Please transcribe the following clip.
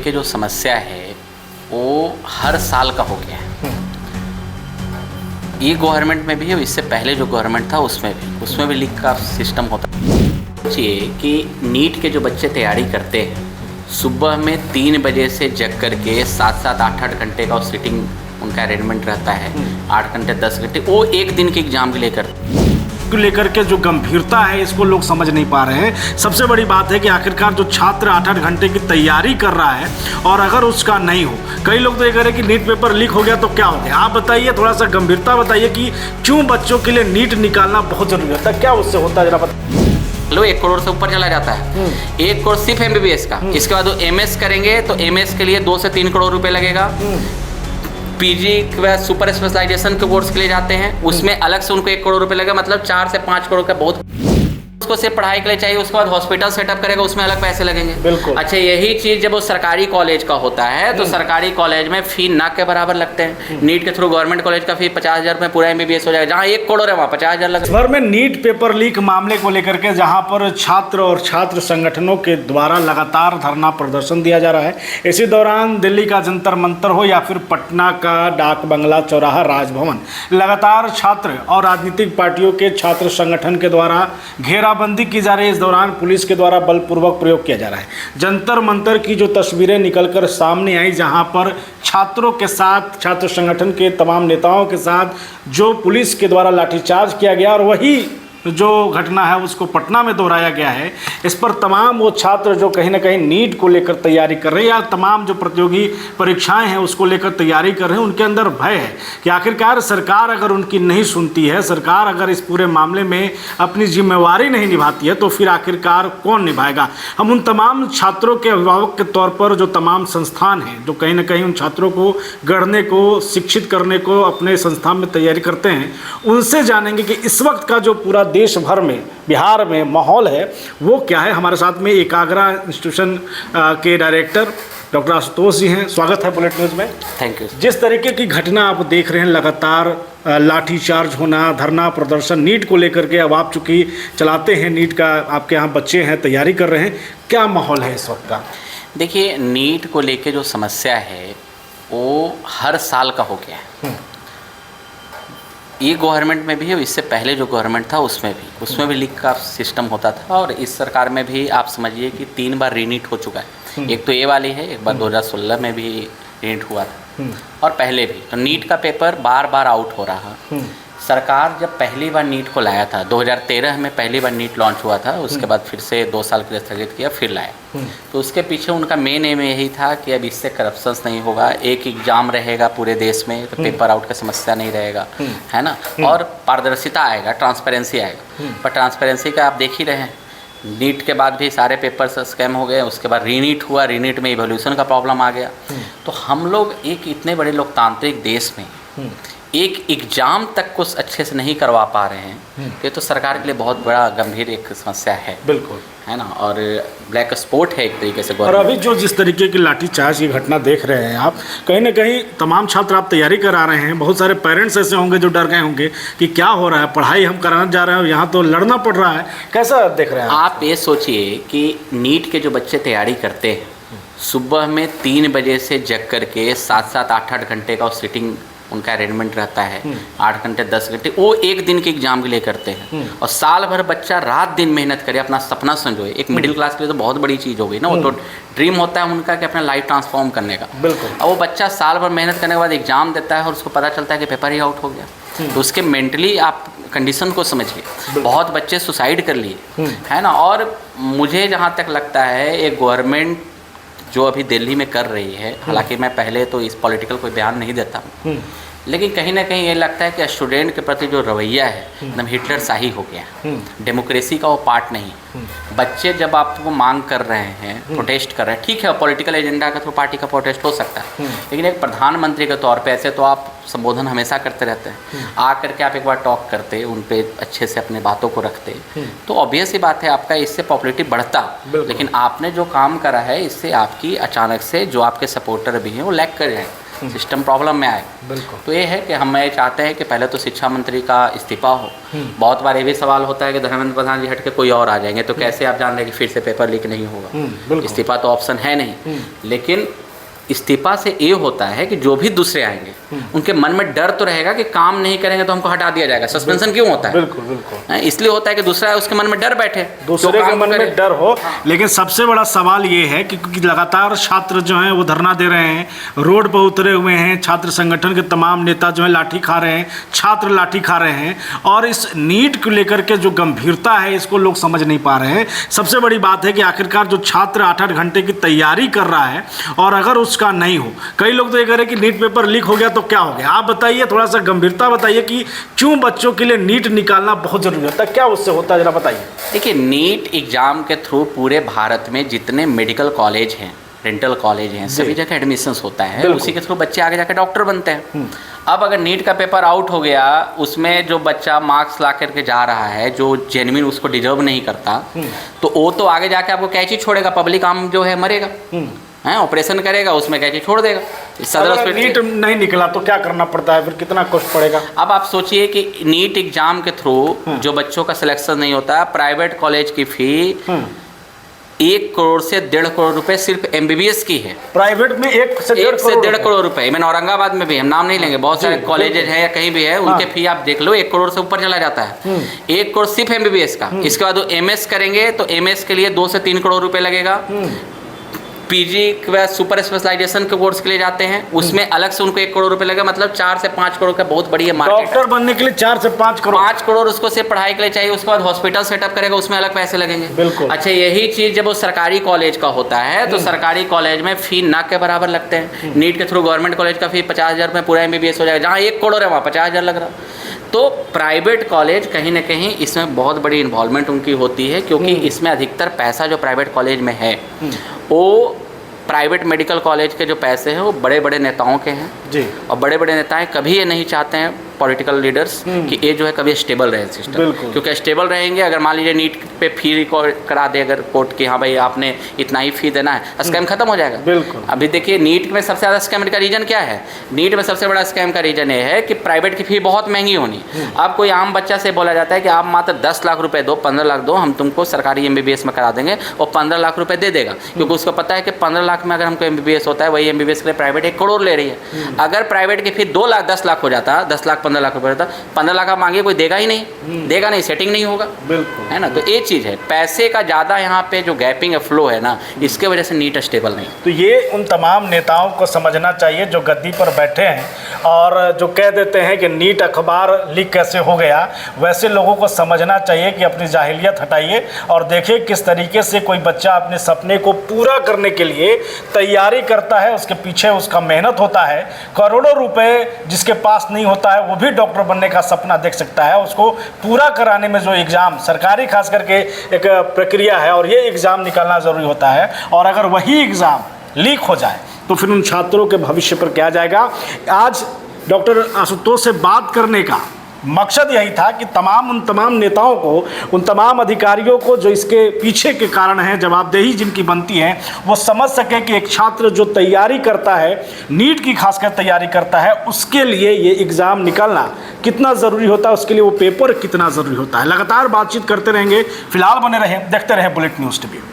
लेके जो समस्या है वो हर साल का हो गया है। ये गवर्नमेंट में भी है, इससे पहले जो गवर्नमेंट था उसमें भी लीक का सिस्टम होता है। सोचिए कि नीट के जो बच्चे तैयारी करते हैं, सुबह में 3 बजे से जग करके 7-7, 8-8 घंटे का सिटिंग उनका अरेंजमेंट रहता है, 8 घंटे 10 घंटे, वो एक दिन के एग्जाम के लेकर के जो गंभीरता है इसको लोग समझ नहीं पा रहे हैं। सबसे बड़ी बात है कि आखिरकार जो छात्र 8-8 घंटे की तैयारी कर रहा है और अगर उसका नहीं हो, कई लोग तो ये कह रहे हैं कि नीट पेपर लीक हो गया तो क्या हो गया। आप बताइए, थोड़ा सा गंभीरता बताइए कि क्यों बच्चों के लिए नीट निकालना बहुत जरूरी होता है, क्या उससे होता है, जरा बताइए। लो 1 करोड़ से ऊपर चला जाता है। 1 करोड़ सिर्फ MBBS का। इसके बाद वो MS करेंगे तो MS के लिए 2 से 3 करोड़ रुपए लगेगा। PG व सुपर स्पेशलाइजेशन के कोर्स के लिए जाते हैं, उसमें अलग से उनको 1 करोड़ रुपए लगेगा, मतलब 4 से 5 करोड़ का बहुत उसको सिर्फ पढ़ाई के लिए चाहिए। उसके बाद हॉस्पिटल सेटअप करेगा, उसमें अलग पैसे लगेंगे। बिल्कुल। अच्छा, यही चीज़ जब वो सरकारी कॉलेज का होता है तो सरकारी कॉलेज में फी ना के बराबर लगते हैं। नीट के थ्रू गवर्नमेंट कॉलेज का फी 50,000 में पूरा MBBS हो जाएगा। जहाँ 1 करोड़ है वहाँ 50,000 लगेगा। भर में नीट पेपर लीक मामले को लेकर के जहां पर छात्र और छात्र संगठनों के द्वारा लगातार धरना प्रदर्शन दिया जा रहा है, इसी दौरान दिल्ली का जंतर मंतर हो या फिर पटना का डाक बंगला चौराहा राजभवन, लगातार छात्र और राजनीतिक पार्टियों के छात्र संगठन के द्वारा घेराबंदी की जा रही है। इस दौरान पुलिस के द्वारा बलपूर्वक प्रयोग किया जा रहा है। जंतर मंतर की जो तस्वीरें निकलकर सामने आई, जहां पर छात्रों के साथ, छात्र संगठन के तमाम नेताओं के साथ जो पुलिस के द्वारा लाठीचार्ज किया गया, और वही जो घटना है उसको पटना में दोहराया गया है। इस पर तमाम वो छात्र जो कहीं ना कहीं नीट को लेकर तैयारी कर रहे हैं या तमाम जो प्रतियोगी परीक्षाएं हैं उसको लेकर तैयारी कर रहे हैं, उनके अंदर भय है कि आखिरकार सरकार अगर उनकी नहीं सुनती है, सरकार अगर इस पूरे मामले में अपनी जिम्मेवारी नहीं निभाती है तो फिर आखिरकार कौन निभाएगा। हम उन तमाम छात्रों के अभिभावक के तौर पर जो तमाम संस्थान हैं जो कहीं ना कहीं उन छात्रों को गढ़ने को, शिक्षित करने को अपने संस्थान में तैयारी करते हैं, उनसे जानेंगे कि इस वक्त का जो पूरा देश भर में, बिहार में माहौल है वो क्या है। हमारे साथ में एकाग्रा इंस्टीट्यूशन के डायरेक्टर डॉक्टर आशुतोष जी हैं। स्वागत है बुलेट न्यूज़ में। Thank you. जिस तरीके की घटना आप देख रहे हैं, लगातार लाठीचार्ज होना, धरना प्रदर्शन नीट को लेकर के, अब आप चूँकि चलाते हैं नीट का, आपके यहाँ बच्चे हैं, तैयारी कर रहे हैं, क्या माहौल है इस वक्त का? देखिए, नीट को लेके जो समस्या है वो हर साल का हो गया है। ये गवर्नमेंट में भी है, इससे पहले जो गवर्नमेंट था उसमें भी लीक का सिस्टम होता था, और इस सरकार में भी आप समझिए कि 3 बार रीनीट हो चुका है। एक तो ये वाली है, एक बार 2016 में भी रीनीट हुआ था, और पहले भी। तो नीट का पेपर बार बार आउट हो रहा। सरकार जब पहली बार नीट को लाया था, 2013 में पहली बार नीट लॉन्च हुआ था, उसके बाद फिर से 2 साल के लिए स्थगित किया, फिर लाया। तो उसके पीछे उनका मेन एम यही था कि अब इससे करप्शंस नहीं होगा, एक एग्जाम रहेगा पूरे देश में, तो पेपर आउट का समस्या नहीं रहेगा, है ना, और पारदर्शिता आएगा, ट्रांसपेरेंसी आएगा। पर ट्रांसपेरेंसी का आप देख ही रहे हैं, नीट के बाद भी सारे पेपर स्कैम हो गए। उसके बाद रीनीट हुआ, रीनीट में इवोल्यूशन का प्रॉब्लम आ गया। तो हम लोग एक इतने बड़े लोकतांत्रिक देश में एक एग्ज़ाम तक कुछ अच्छे से नहीं करवा पा रहे हैं, ये तो सरकार के लिए बहुत बड़ा गंभीर एक समस्या है। बिल्कुल, है ना, और ब्लैक स्पॉट है एक तरीके से। और अभी जो जिस तरीके की लाठीचार्ज की घटना देख रहे हैं आप, कहीं ना कहीं तमाम छात्र आप तैयारी करा रहे हैं, बहुत सारे पेरेंट्स ऐसे होंगे जो डर गए होंगे कि क्या हो रहा है, पढ़ाई हम कराने जा रहे हैं और यहाँ तो लड़ना पड़ रहा है, कैसा देख रहे हैं आप? ये सोचिए कि नीट के जो बच्चे तैयारी करते हैं, सुबह में 3 बजे से जग करके 7-7, 8-8 घंटे का सिटिंग उनका अरेंजमेंट रहता है, 8 घंटे 10 घंटे, वो एक दिन के एग्जाम के लिए करते हैं। और साल भर बच्चा रात दिन मेहनत करे, अपना सपना संजोए। एक मिडिल क्लास के लिए तो बहुत बड़ी चीज़ हो गई ना, वो तो ड्रीम होता है उनका कि अपना लाइफ ट्रांसफॉर्म करने का। बिल्कुल। और वो बच्चा साल भर मेहनत करने के बाद एग्जाम देता है और उसको पता चलता है कि पेपर ही आउट हो गया। तो उसके मेंटली आप कंडीशन को समझिए। बहुत बच्चे सुसाइड कर लिए, है ना। और मुझे जहाँ तक लगता है, एक गवर्नमेंट जो अभी दिल्ली में कर रही है, हालांकि मैं पहले तो इस पॉलिटिकल कोई बयान नहीं देता हूँ, लेकिन कहीं ना कहीं ये लगता है कि स्टूडेंट के प्रति जो रवैया है एकदम हिटलर शाही हो गया। डेमोक्रेसी का वो पार्ट नहीं। बच्चे जब आपको मांग कर रहे हैं, प्रोटेस्ट कर रहे हैं, ठीक है, पॉलिटिकल एजेंडा का थ्रू पार्टी का प्रोटेस्ट हो सकता है, लेकिन एक प्रधानमंत्री के तौर पे ऐसे तो आप संबोधन हमेशा करते रहते हैं। आ करके आप एक बार टॉक करते, उन पे अच्छे से अपने बातों को रखते, तो ऑब्वियस ही बात है आपका इससे पॉपुलैरिटी बढ़ता। लेकिन आपने जो काम करा है, इससे आपकी अचानक से जो आपके सपोर्टर भी हैं वो लैग कर जाए। सिस्टम प्रॉब्लम में आए। बिल्कुल। तो ये है कि हम ये चाहते हैं कि पहले तो शिक्षा मंत्री का इस्तीफा हो। बहुत बार ये भी सवाल होता है कि धर्मेंद्र प्रधान जी हट के कोई और आ जाएंगे तो कैसे आप जान रहे हैं कि फिर से पेपर लीक नहीं होगा। इस्तीफा तो ऑप्शन है नहीं, लेकिन इस्तीफा से ये होता है कि जो भी दूसरे आएंगे उनके मन में डर तो रहेगा कि काम नहीं करेंगे तो हमको हटा दिया जाएगा। सस्पेंशन क्यों होता है? बिल्कुल बिल्कुल, इसलिए होता है कि दूसरा है उसके मन में डर बैठे, दूसरे के मन में डर हो। लेकिन सबसे बड़ा सवाल ये है कि क्योंकि लगातार छात्र जो हैं वो धरना दे रहे हैं, रोड पर उतरे हुए हैं, छात्र संगठन के तमाम नेता जो है लाठी खा रहे हैं, छात्र लाठी खा रहे हैं, और इस नीट को लेकर के जो गंभीरता है इसको लोग समझ नहीं पा रहे हैं। सबसे बड़ी बात है कि आखिरकार जो छात्र 8-8 घंटे की तैयारी कर रहा है और अगर उसका नहीं हो, कई लोग तो ये कह रहे हैं कि नीट पेपर लीक हो गया तो क्या हो गया। आप बताइए, थोड़ा सा गंभीरता बताइए कि क्यों बच्चों के लिए नीट निकालना बहुत जरूरी होता है, क्या उससे होता है, जरा बताइए। देखिए, नीट एग्ज़ाम के थ्रू पूरे भारत में जितने मेडिकल कॉलेज हैं, डेंटल कॉलेज हैं, सभी जगह एडमिशन्स होता है, उसी के थ्रू बच्चे आगे जाकर डॉक्टर बनते हैं। अब अगर नीट का पेपर आउट हो गया, उसमें जो बच्चा मार्क्स ला करके जा रहा है जो जेन्युइन उसको डिजर्व नहीं करता, तो वो तो आगे जाके आपको क्या चीज़ छोड़ेगा, पब्लिक आम जो है मरेगा, हैं, ऑपरेशन करेगा, उसमें क्या चीज़ छोड़ देगा। सदर हॉस्पिटल नीट नहीं निकला तो क्या करना पड़ता है, फिर कितना कॉस्ट पड़ेगा। अब आप सोचिए कि नीट एग्जाम के थ्रू जो बच्चों का सिलेक्शन नहीं होता, प्राइवेट कॉलेज की फी 1 करोड़ से 1.5 करोड़ रुपए सिर्फ MBBS की है। प्राइवेट में 1 से 1.5 करोड़ रुपए। मैंने औरंगाबाद में भी, हम नाम नहीं लेंगे, बहुत सारे कॉलेजेस हैं या कहीं भी है, उनके फी आप देख लो 1 करोड़ से ऊपर चला जाता है। 1 करोड़ सिर्फ MBBS का। इसके बाद वो MS करेंगे तो MS के लिए 2 से 3 करोड़ रुपए लगेगा। PG के बाद सुपर स्पेशलाइजेशन के कोर्स के लिए जाते हैं, उसमें अलग से उनको 1 करोड़ रुपए लगेगा। मतलब 4 से 5 करोड़ का बहुत बड़ी मार्केट है। डॉक्टर बनने के लिए 4 से 5 करोड़, 5 करोड़ उसको सिर्फ पढ़ाई के लिए चाहिए। उसके बाद हॉस्पिटल सेटअप करेगा, उसमें अलग पैसे लगेंगे। बिल्कुल। अच्छा, यही चीज़ जब वो सरकारी कॉलेज का होता है तो सरकारी कॉलेज में फी ना के बराबर लगते हैं। नीट के थ्रू गवर्नमेंट कॉलेज का फी 50,000 में पूरा MBBS हो जाएगा, जहाँ 1 करोड़ है वहाँ 50,000 लग रहा। तो प्राइवेट कॉलेज कहीं ना कहीं इसमें बहुत बड़ी इन्वॉल्वमेंट उनकी होती है, क्योंकि इसमें अधिकतर पैसा जो प्राइवेट कॉलेज में है वो प्राइवेट मेडिकल कॉलेज के जो पैसे हैं वो बड़े बड़े नेताओं के हैं जी। और बड़े बड़े नेताएं कभी ये नहीं चाहते हैं, पॉलिटिकल लीडर्स, कि ये जो है कभी स्टेबल रहे सिस्टम, क्योंकि स्टेबल रहेंगे अगर मान लीजिए नीट पे फी रिकॉर्ड करा दे अगर कोर्ट की, हाँ भाई आपने इतना ही फी देना है, स्कैम खत्म हो जाएगा। बिल्कुल। अभी देखिए नीट में सबसे ज़्यादा स्कैम का रीज़न क्या है? नीट में सबसे बड़ा स्कैम का रीज़न ये है कि प्राइवेट की फ़ी बहुत महंगी होनी। अब कोई आम बच्चा से बोला जाता है कि आप मात्र 10 लाख रुपये दो, 15 लाख दो, हम तुमको सरकारी MBBS में करा देंगे, और 15 लाख रुपये दे देगा, क्योंकि उसको पता है कि 15 लाख में अगर हमको MBBS होता है, वही MBBS के लिए प्राइवेट 1 करोड़ ले रही है। अगर प्राइवेट की फी 2 लाख 10 लाख हो जाता, 10 लाख 15 लाख रुपये होता, 15 लाख आप मांगिए कोई देगा ही नहीं, देगा नहीं, सेटिंग नहीं होगा। बिल्कुल, है ना। तो ये चीज़ है, पैसे का ज़्यादा यहाँ पे जो गैपिंग है, फ्लो है ना, इसके वजह से नीट स्टेबल नहीं। तो ये उन तमाम नेताओं को समझना चाहिए जो गद्दी पर बैठे हैं और जो कह देते हैं कि नीट अखबार लीक कैसे हो गया, वैसे लोगों को समझना चाहिए कि अपनी जाहिलियत हटाइए और देखिए किस तरीके से कोई बच्चा अपने सपने को पूरा करने के लिए तैयारी करता है, उसके पीछे उसका मेहनत होता है। करोड़ों रुपए जिसके पास नहीं होता है वो भी डॉक्टर बनने का सपना देख सकता है। उसको पूरा कराने में जो एग्ज़ाम सरकारी खास करके एक प्रक्रिया है और ये एग्ज़ाम निकालना ज़रूरी होता है, और अगर वही एग्ज़ाम लीक हो जाए तो फिर उन छात्रों के भविष्य पर क्या जाएगा। आज डॉक्टर आशुतोष से बात करने का मकसद यही था कि उन तमाम नेताओं को, उन तमाम अधिकारियों को जो इसके पीछे के कारण हैं, जवाबदेही जिनकी बनती है, वो समझ सके कि एक छात्र जो तैयारी करता है, नीट की खासकर तैयारी करता है, उसके लिए ये एग्ज़ाम निकालना कितना ज़रूरी होता है, उसके लिए वो पेपर कितना ज़रूरी होता है। लगातार बातचीत करते रहेंगे। फिलहाल बने रहें, देखते रहें बुलेटिन न्यूज़ टीवी।